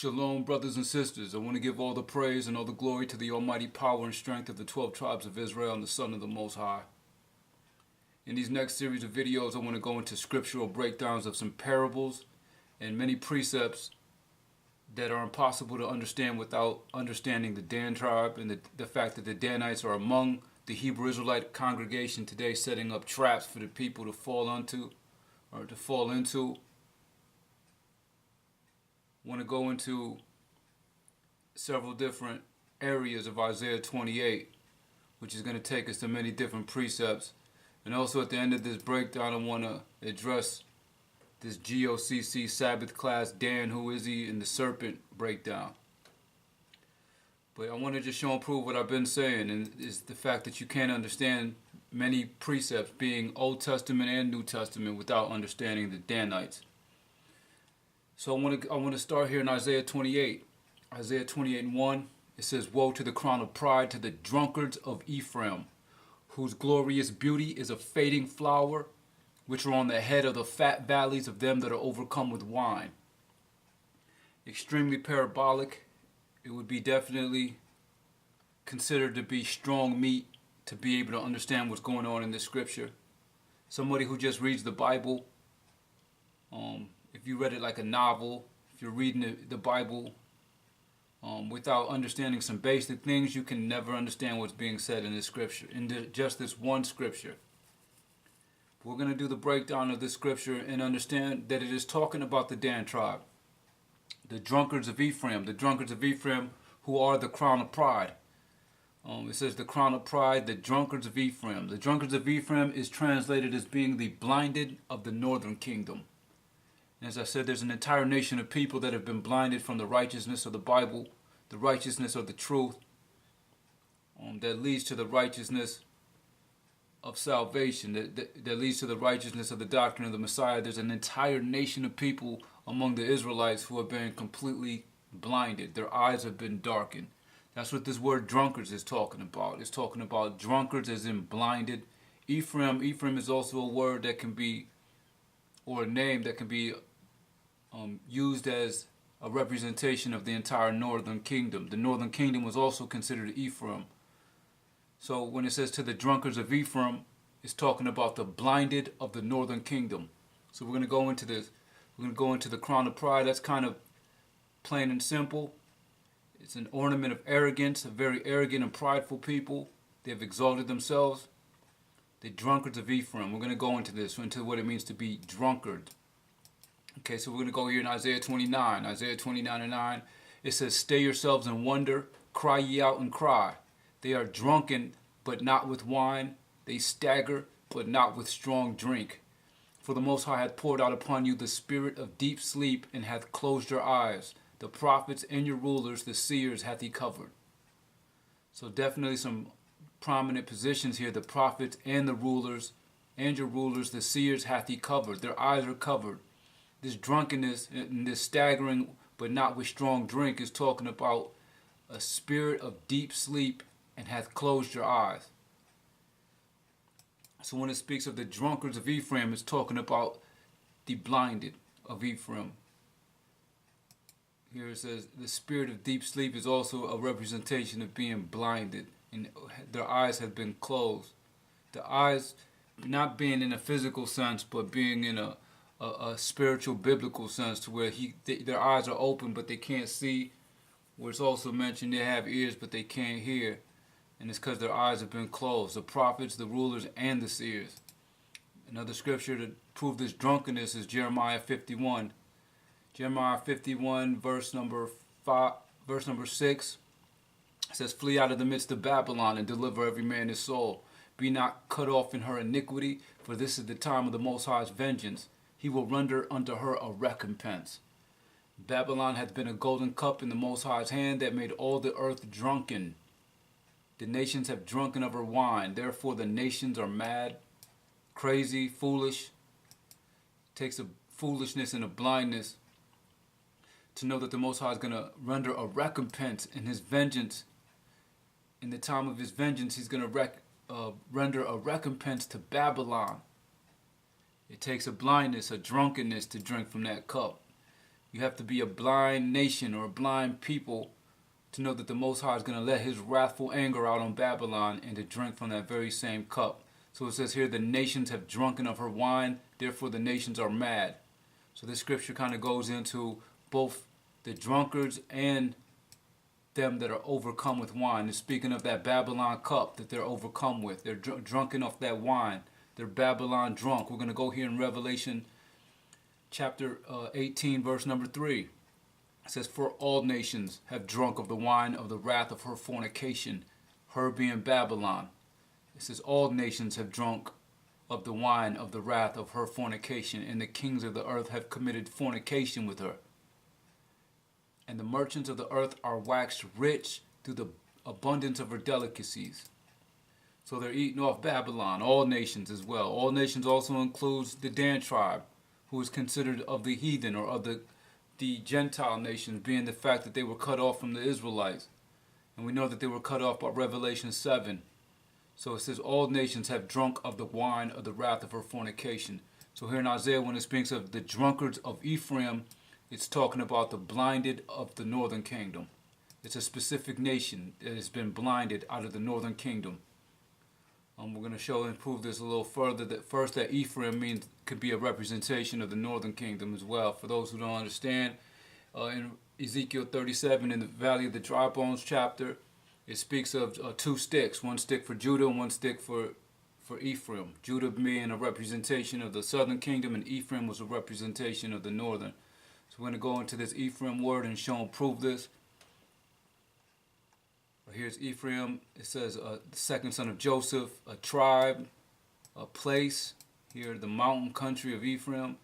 Shalom, brothers and sisters. I want to give all the praise and all the glory to the almighty power and strength of the 12 tribes of Israel and the Son of the Most High. In these next series of videos, I want to go into scriptural breakdowns of some parables and many precepts that are impossible to understand without understanding the Dan tribe and the fact that the Danites are among the Hebrew Israelite congregation today, setting up traps for the people to fall into. I want to go into several different areas of Isaiah 28, which is going to take us to many different precepts. And also at the end of this breakdown, I want to address this GOCC Sabbath class, Dan, who is he, and the serpent breakdown. But I want to just show and prove what I've been saying, and is the fact that you can't understand many precepts, being Old Testament and New Testament, without understanding the Danites. So I want to start here in Isaiah 28. Isaiah 28:1, it says, "Woe to the crown of pride, to the drunkards of Ephraim, whose glorious beauty is a fading flower, which are on the head of the fat valleys of them that are overcome with wine." Extremely parabolic. It would be definitely considered to be strong meat to be able to understand what's going on in this scripture. Somebody who just reads the Bible, if you read it like a novel, if you're reading the Bible without understanding some basic things, you can never understand what's being said in this scripture, in just this one scripture. We're going to do the breakdown of this scripture and understand that it is talking about the Dan tribe, the drunkards of Ephraim, who are the crown of pride. It says the crown of pride, the drunkards of Ephraim. The drunkards of Ephraim is translated as being the blinded of the northern kingdom. And as I said, there's an entire nation of people that have been blinded from the righteousness of the Bible, the righteousness of the truth, that leads to the righteousness of salvation, that leads to the righteousness of the doctrine of the Messiah. There's an entire nation of people among the Israelites who have been completely blinded. Their eyes have been darkened. That's what this word drunkards is talking about. It's talking about drunkards as in blinded. Ephraim is also a word that can be, or a name that can be used as a representation of the entire northern kingdom. The northern kingdom was also considered Ephraim. So when it says to the drunkards of Ephraim, it's talking about the blinded of the northern kingdom. So we're going to go into this. We're going to go into the crown of pride. That's kind of plain and simple. It's an ornament of arrogance, a very arrogant and prideful people. They have exalted themselves. The drunkards of Ephraim. We're going to go into this, into what it means to be drunkard. Okay, so we're going to go here in Isaiah 29. Isaiah 29:9. It says, "Stay yourselves and wonder, cry ye out and cry. They are drunken, but not with wine. They stagger, but not with strong drink. For the Most High hath poured out upon you the spirit of deep sleep, and hath closed your eyes. The prophets and your rulers, the seers, hath he covered." So definitely some prominent positions here. The prophets and the rulers, and your rulers, the seers, hath he covered. Their eyes are covered. This drunkenness and this staggering, but not with strong drink, is talking about a spirit of deep sleep and hath closed your eyes. So when it speaks of the drunkards of Ephraim, it's talking about the blinded of Ephraim. Here it says the spirit of deep sleep is also a representation of being blinded, and their eyes have been closed. The eyes not being in a physical sense, but being in a spiritual, biblical sense, to where their eyes are open, but they can't see. Where it's also mentioned they have ears, but they can't hear. And it's because their eyes have been closed. The prophets, the rulers, and the seers. Another scripture to prove this drunkenness is Jeremiah 51. Jeremiah 51, verse number 6. It says, "Flee out of the midst of Babylon and deliver every man his soul. Be not cut off in her iniquity, for this is the time of the Most High's vengeance. He will render unto her a recompense. Babylon hath been a golden cup in the Most High's hand that made all the earth drunken. The nations have drunken of her wine. Therefore the nations are mad, crazy, foolish." It takes a foolishness and a blindness to know that the Most High is going to render a recompense in his vengeance. In the time of his vengeance, he's going to render a recompense to Babylon. It takes a blindness, a drunkenness to drink from that cup. You have to be a blind nation or a blind people to know that the Most High is going to let his wrathful anger out on Babylon and to drink from that very same cup. So it says here, the nations have drunken of her wine, therefore the nations are mad. So this scripture kind of goes into both the drunkards and them that are overcome with wine. It's speaking of that Babylon cup that they're overcome with. They're drunken off that wine. They're Babylon drunk. We're going to go here in Revelation chapter 18, verse number 3. It says, for all nations have drunk of the wine of the wrath of her fornication, her being Babylon. It says, all nations have drunk of the wine of the wrath of her fornication, and the kings of the earth have committed fornication with her. And the merchants of the earth are waxed rich through the abundance of her delicacies. So they're eating off Babylon, all nations as well. All nations also includes the Dan tribe, who is considered of the heathen or of the Gentile nations, being the fact that they were cut off from the Israelites. And we know that they were cut off by Revelation 7. So it says, all nations have drunk of the wine of the wrath of her fornication. So here in Isaiah, when it speaks of the drunkards of Ephraim, it's talking about the blinded of the northern kingdom. It's a specific nation that has been blinded out of the northern kingdom. We're going to show and prove this a little further. That first, that Ephraim could be a representation of the northern kingdom as well. For those who don't understand, in Ezekiel 37, in the Valley of the Dry Bones chapter, it speaks of two sticks, one stick for Judah and one stick for Ephraim. Judah being a representation of the southern kingdom, and Ephraim was a representation of the northern. So we're going to go into this Ephraim word and show and prove this. Here's Ephraim. It says the second son of Joseph, a tribe, a place. Here, the mountain country of Ephraim.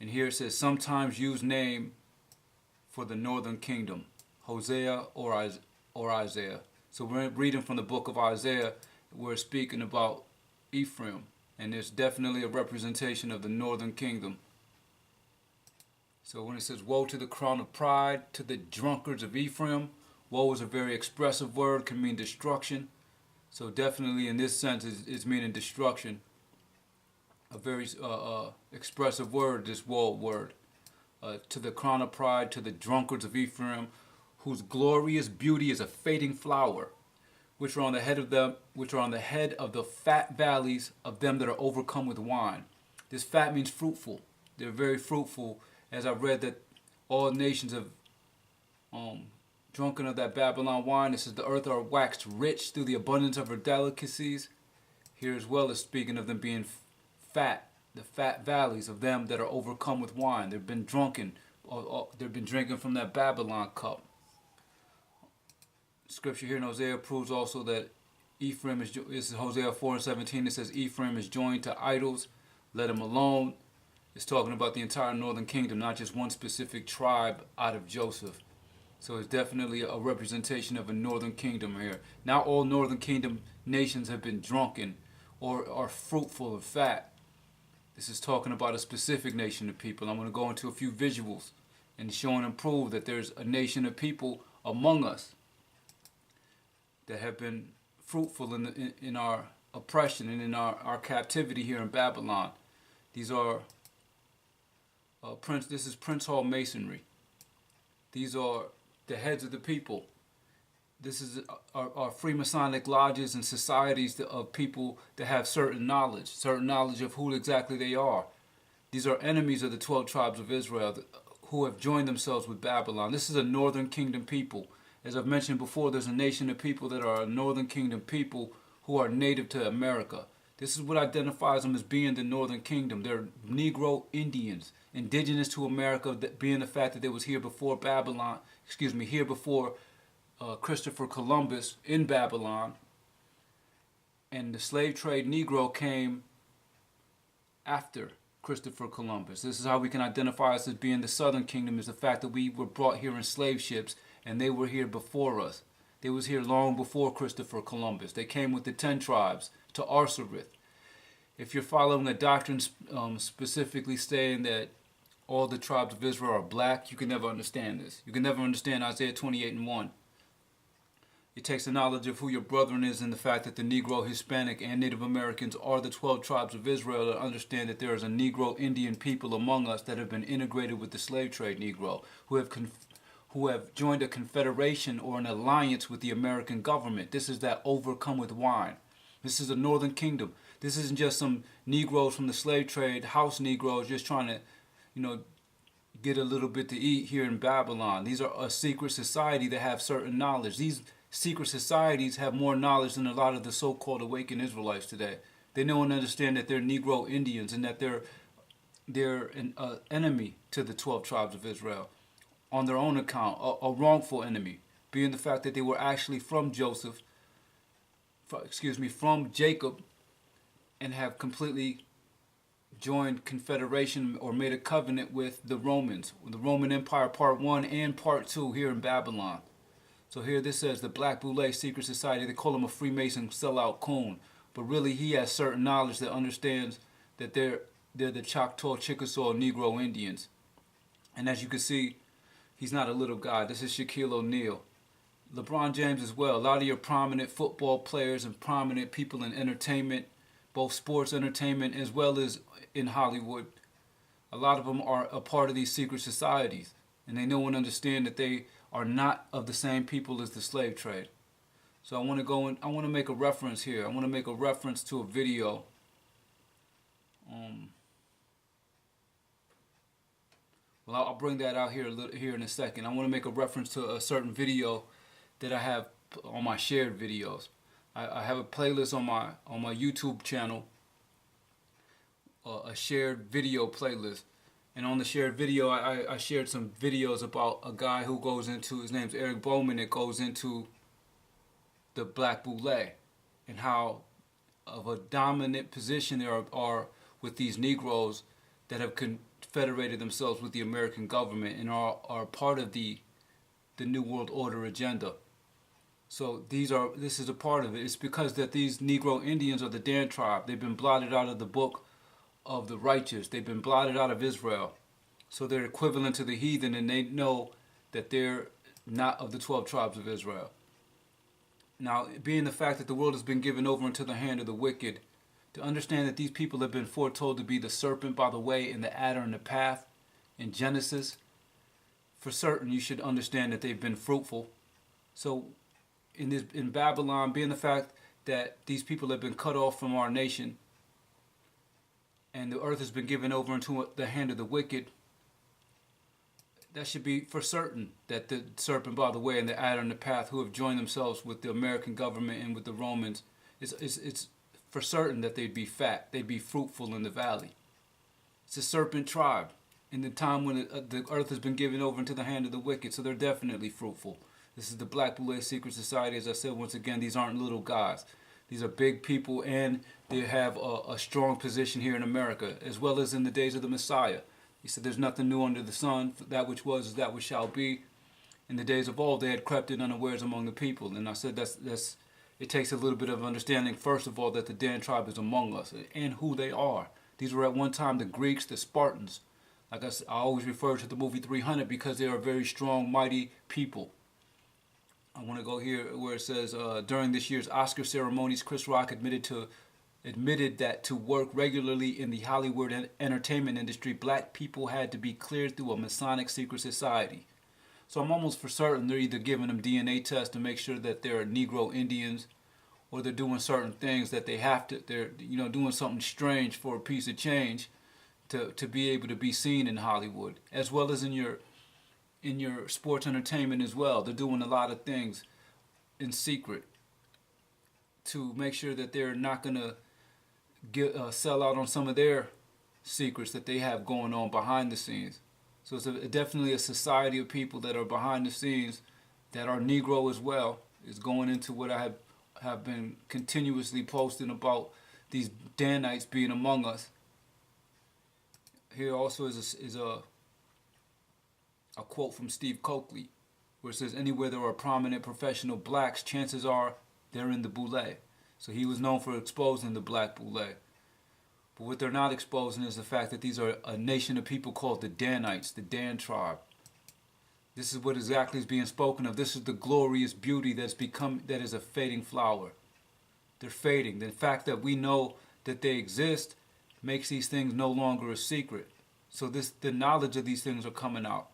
And here it says, sometimes use name for the northern kingdom, Hosea or Isaiah. So we're reading from the book of Isaiah. We're speaking about Ephraim. And there's definitely a representation of the northern kingdom. So when it says, woe to the crown of pride, to the drunkards of Ephraim, woe is a very expressive word, can mean destruction. So definitely in this sense, it's meaning destruction. A very expressive word, this woe word. To the crown of pride, to the drunkards of Ephraim, whose glorious beauty is a fading flower, which are on the head of the fat valleys of them that are overcome with wine. This fat means fruitful. They're very fruitful. As I read that all nations have drunken of that Babylon wine. It says the earth are waxed rich through the abundance of her delicacies. Here as well as speaking of them being fat, the fat valleys of them that are overcome with wine. They've been drunken. They've been drinking from that Babylon cup. Scripture here in Hosea proves also that Ephraim is, this is Hosea 4:17. It says Ephraim is joined to idols. Let him alone. It's talking about the entire northern kingdom, not just one specific tribe out of Joseph. So it's definitely a representation of a northern kingdom here. Now all northern kingdom nations have been drunken or are fruitful and fat. This is talking about a specific nation of people. I'm going to go into a few visuals and show and prove that there's a nation of people among us that have been fruitful in our oppression and in our captivity here in Babylon. These are this is Prince Hall Masonry. These are the heads of the people. This is our Freemasonic lodges and societies of people that have certain knowledge of who exactly they are. These are enemies of the 12 tribes of Israel who have joined themselves with Babylon. This is a northern kingdom people. As I've mentioned before, there's a nation of people that are a northern kingdom people who are native to America. This is what identifies them as being the northern kingdom. They're Negro Indians, indigenous to America, being the fact that they was here before Babylon, here before Christopher Columbus in Babylon. And the slave trade Negro came after Christopher Columbus. This is how we can identify us as being the southern kingdom, is the fact that we were brought here in slave ships and they were here before us. They was here long before Christopher Columbus. They came with the 10 tribes to Arsarith. If you're following the doctrine specifically saying that all the tribes of Israel are black, you can never understand this. You can never understand Isaiah 28:1. It takes the knowledge of who your brethren is and the fact that the Negro, Hispanic, and Native Americans are the 12 tribes of Israel to understand that there is a Negro Indian people among us that have been integrated with the slave trade Negro, who have joined a confederation or an alliance with the American government. This is that overcome with wine. This is the Northern Kingdom. This isn't just some Negroes from the slave trade, house Negroes just trying to, get a little bit to eat here in Babylon. These are a secret society that have certain knowledge. These secret societies have more knowledge than a lot of the so-called awakened Israelites today. They know and understand that they're Negro Indians and that they're an enemy to the 12 tribes of Israel on their own account, a wrongful enemy, being the fact that they were actually from from Jacob, and have completely joined confederation or made a covenant with the Romans, the Roman Empire Part 1 and Part 2 here in Babylon. So here this says the Black Boule Secret Society, they call him a Freemason sellout coon, but really he has certain knowledge that understands that they're the Choctaw, Chickasaw, Negro Indians. And as you can see, he's not a little guy. This is Shaquille O'Neal. LeBron James as well. A lot of your prominent football players and prominent people in entertainment, both sports entertainment as well as in Hollywood, a lot of them are a part of these secret societies. And they know and understand that they are not of the same people as the slave trade. So I want to make a reference here. I want to make a reference to a video. I'll bring that out here in a second. I want to make a reference to a certain video that I have on my shared videos. I have a playlist on my YouTube channel, a shared video playlist. And on the shared video, I shared some videos about a guy who goes into, his name's Eric Bowman, that goes into the Black Boule and how of a dominant position there are with these Negroes that have confederated themselves with the American government and are part of the New World Order agenda. So this is a part of it. It's because that these Negro Indians are the Dan tribe. They've been blotted out of the book of the righteous. They've been blotted out of Israel. So they're equivalent to the heathen, and they know that they're not of the 12 tribes of Israel. Now, being the fact that the world has been given over into the hand of the wicked, to understand that these people have been foretold to be the serpent by the way and the adder in the path in Genesis, for certain you should understand that they've been fruitful. So in Babylon, being the fact that these people have been cut off from our nation and the earth has been given over into the hand of the wicked, that should be for certain that the serpent by the way and the adder in the path who have joined themselves with the American government and with the Romans, it's for certain that they'd be fat, they'd be fruitful in the valley. It's a serpent tribe in the time when the earth has been given over into the hand of the wicked, so they're definitely fruitful. This is the Black Boule Secret Society. As I said, once again, these aren't little guys. These are big people, and they have a strong position here in America, as well as in the days of the Messiah. He said, there's nothing new under the sun. That which was is that which shall be. In the days of old, they had crept in unawares among the people. And I said, it takes a little bit of understanding, first of all, that the Dan tribe is among us and who they are. These were at one time the Greeks, the Spartans. Like I said, I always refer to the movie 300 because they are a very strong, mighty people. I want to go here where it says, during this year's Oscar ceremonies, Chris Rock admitted that to work regularly in the Hollywood entertainment industry, black people had to be cleared through a Masonic secret society. So I'm almost for certain they're either giving them DNA tests to make sure that they're Negro Indians, or they're doing certain things that they're doing something strange for a piece of change to be able to be seen in Hollywood, as well as in your sports entertainment as well. They're doing a lot of things in secret to make sure that they're not going to sell out on some of their secrets that they have going on behind the scenes. So it's definitely a society of people that are behind the scenes that are Negro as well. Is going into what I have been continuously posting about these Danites being among us. Here also is a quote from Steve Coakley, where it says, anywhere there are prominent professional blacks, chances are they're in the Boule. So he was known for exposing the Black Boule. But what they're not exposing is the fact that these are a nation of people called the Danites, the Dan tribe. This is what exactly is being spoken of. This is the glorious beauty that is a fading flower. They're fading. The fact that we know that they exist makes these things no longer a secret. So the knowledge of these things are coming out.